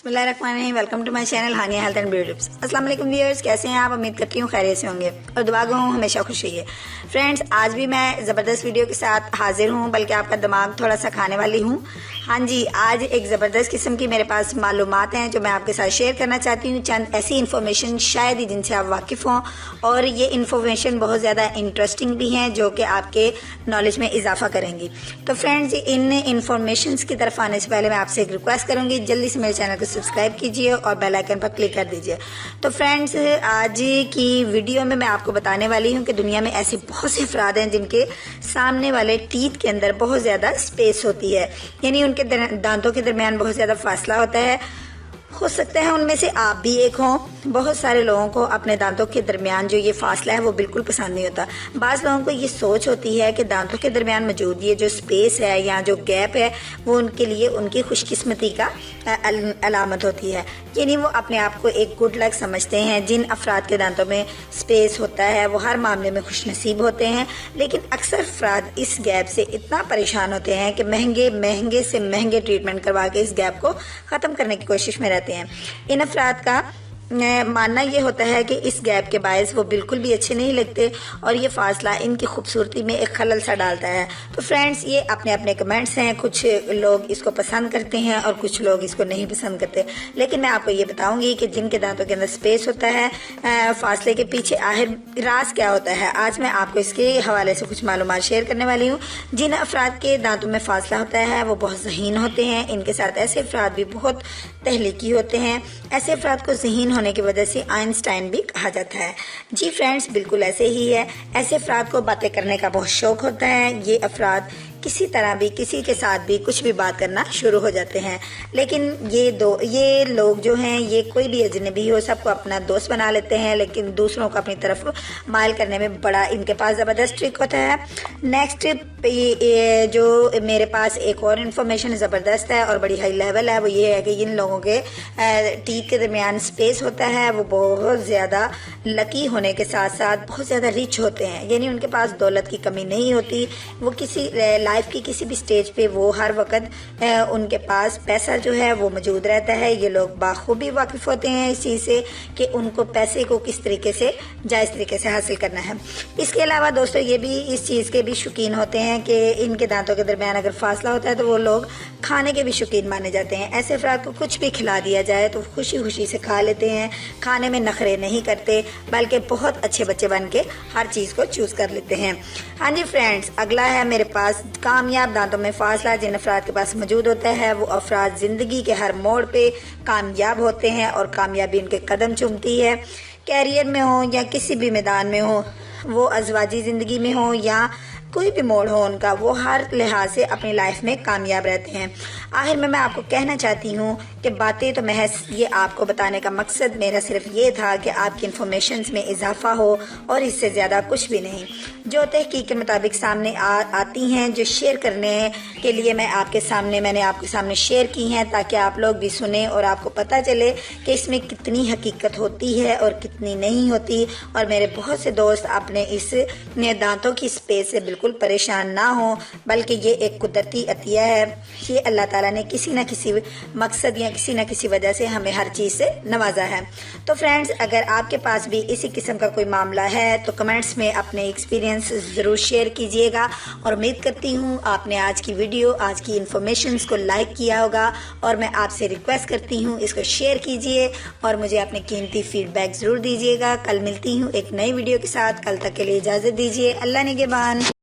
बिस्मिल्लाहिर्रहमानिर्रहीम। Welcome to my channel Hania health and beauty tips. अस्सलाम वालेकुम व्यूअर्स, कैसे हैं आप? उम्मीद करती हूँ खैरियत से होंगे और दुआ गो हूँ हमेशा खुश रहिए। फ्रेंड्स, आज भी मैं ज़बरदस्त वीडियो के साथ हाजिर हूँ, बल्कि आपका दिमाग थोड़ा सा खाने वाली हूँ। हाँ जी, आज एक ज़बरदस्त किस्म की मेरे पास मालूमात हैं जो मैं आपके साथ शेयर करना चाहती हूँ। चंद ऐसी इन्फॉर्मेशन शायद ही जिनसे आप वाकिफ़ हों, और ये इन्फॉर्मेशन बहुत ज़्यादा इंटरेस्टिंग भी हैं जो कि आपके नॉलेज में इजाफा करेंगी। तो फ्रेंड्स, इन इन्फॉर्मेशन की तरफ आने से पहले मैं आपसे एक रिक्वेस्ट करूँगी, जल्दी से मेरे चैनल को सब्सक्राइब कीजिए और बेल आइकन पर क्लिक कर दीजिए। तो फ्रेंड्स, आज की वीडियो में मैं आपको बताने वाली हूँ कि दुनिया में ऐसे बहुत से अफराद हैं जिनके सामने वाले टीथ के अंदर बहुत ज़्यादा स्पेस होती है, यानी उनके दांतों के दरमियान बहुत ज़्यादा फासला होता है। हो सकता है उनमें से आप भी एक हों। बहुत सारे लोगों को अपने दांतों के दरमियान जो ये फासला है वो बिल्कुल पसंद नहीं होता। बाज़ लोगों को ये सोच होती है कि दांतों के दरमियान मौजूद ये जो स्पेस है या जो गैप है वो उनके लिए उनकी खुशकिस्मती का अलामत होती है, यानी वो अपने आप को एक गुड लक समझते हैं। जिन अफराद के दांतों में स्पेस होता है वो हर मामले में खुश नसीब होते हैं, लेकिन अक्सर अफराद इस गैप से इतना परेशान होते हैं कि महंगे से महंगे ट्रीटमेंट करवा के इस गैप को ख़त्म करने की कोशिश में रहते हैं। इन अफराद का मानना ये होता है कि इस गैप के बायस वो बिल्कुल भी अच्छे नहीं लगते और ये फासला इनकी खूबसूरती में एक खलल सा डालता है। तो फ्रेंड्स, ये अपने अपने कमेंट्स हैं। कुछ लोग इसको पसंद करते हैं और कुछ लोग इसको नहीं पसंद करते, लेकिन मैं आपको ये बताऊंगी कि जिनके दांतों के अंदर स्पेस होता है, फासले के पीछे आखिर राज क्या होता है। आज मैं आपको इसके हवाले से कुछ मालूमात शेयर करने वाली हूँ। जिन अफराद के दांतों में फासला होता है वो बहुत ज़हीन होते हैं। इनके साथ ऐसे अफराद भी बहुत तहलीकी होते हैं। ऐसे अफराद को ज़हीन होने की वजह से आइंस्टाइन भी कहा जाता है। जी फ्रेंड्स, बिल्कुल ऐसे ही है। ऐसे अफराद को बातें करने का बहुत शौक होता है। ये अफराद किसी तरह भी किसी के साथ भी कुछ भी बात करना शुरू हो जाते हैं, लेकिन ये लोग जो हैं, ये कोई भी अजनबी हो सबको अपना दोस्त बना लेते हैं, लेकिन दूसरों को अपनी तरफ माइल करने में बड़ा इनके पास ज़बरदस्त ट्रिक होता है। नेक्स्ट जो मेरे पास एक और इन्फॉर्मेशन ज़बरदस्त है और बड़ी हाई लेवल है, वो ये है कि इन लोगों के टीथ के दरमियान स्पेस होता है वो बहुत ज़्यादा लकी होने के साथ साथ बहुत ज़्यादा रिच होते हैं, यानी उनके पास दौलत की कमी नहीं होती। वो किसी लाइफ की किसी भी स्टेज पे वो हर वक्त उनके पास पैसा जो है वो मौजूद रहता है। ये लोग बाखूबी वाकिफ़ होते हैं इस चीज़ से कि उनको पैसे को किस तरीके से जायज़ तरीके से हासिल करना है। इसके अलावा दोस्तों, ये भी इस चीज़ के भी शौकीन होते हैं कि इनके दांतों के दरमियान अगर फासला होता है तो वो लोग खाने के भी शौकीन माने जाते हैं। ऐसे अफराद को कुछ भी खिला दिया जाए तो खुशी खुशी से खा लेते हैं। खाने में नखरे नहीं करते, बल्कि बहुत अच्छे बच्चे बन के हर चीज़ को चूज़ कर लेते हैं। हाँ जी फ्रेंड्स, अगला है मेरे पास कामयाब दांतों में फासला जिन अफराद के पास मौजूद होता है। वो अफराद ज़िंदगी के हर मोड़ पे कामयाब होते हैं और कामयाबी उनके कदम चूमती है। कैरियर में हो या किसी भी मैदान में हो, वो अज़वाजी ज़िंदगी में हो या कोई भी मोड़ हो उनका, वो हर लिहाज से अपनी लाइफ में कामयाब रहते हैं। आखिर में मैं आपको कहना चाहती हूँ कि बातें तो महज ये आपको बताने का मकसद मेरा सिर्फ ये था कि आपकी इन्फॉर्मेशन में इजाफा हो और इससे ज़्यादा कुछ भी नहीं। जो तहकीक के मुताबिक सामने आती हैं, जो शेयर करने के लिए मैंने आपके सामने शेयर की हैं, ताकि आप लोग भी सुने और आपको पता चले कि इसमें कितनी हकीकत होती है और कितनी नहीं होती। और मेरे बहुत से दोस्त अपने इस दांतों की स्पेस से बिल्कुल परेशान ना हो, बल्कि ये एक कुदरती अतिया है। ये अल्लाह ताला ने किसी न किसी मकसद या किसी न किसी वजह से हमें हर चीज़ से नवाजा है। तो फ्रेंड्स, अगर आपके पास भी इसी किस्म का कोई मामला है तो कमेंट्स में अपने एक्सपीरियंस ज़रूर शेयर कीजिएगा। और उम्मीद करती हूँ आपने आज की वीडियो, आज की इन्फॉर्मेशन को लाइक किया होगा, और मैं आपसे रिक्वेस्ट करती हूँ इसको शेयर कीजिए और मुझे अपने कीमती फीडबैक ज़रूर दीजिएगा। कल मिलती हूँ एक नई वीडियो के साथ। कल तक के लिए इजाज़त दीजिए। अल्लाह निगहबान।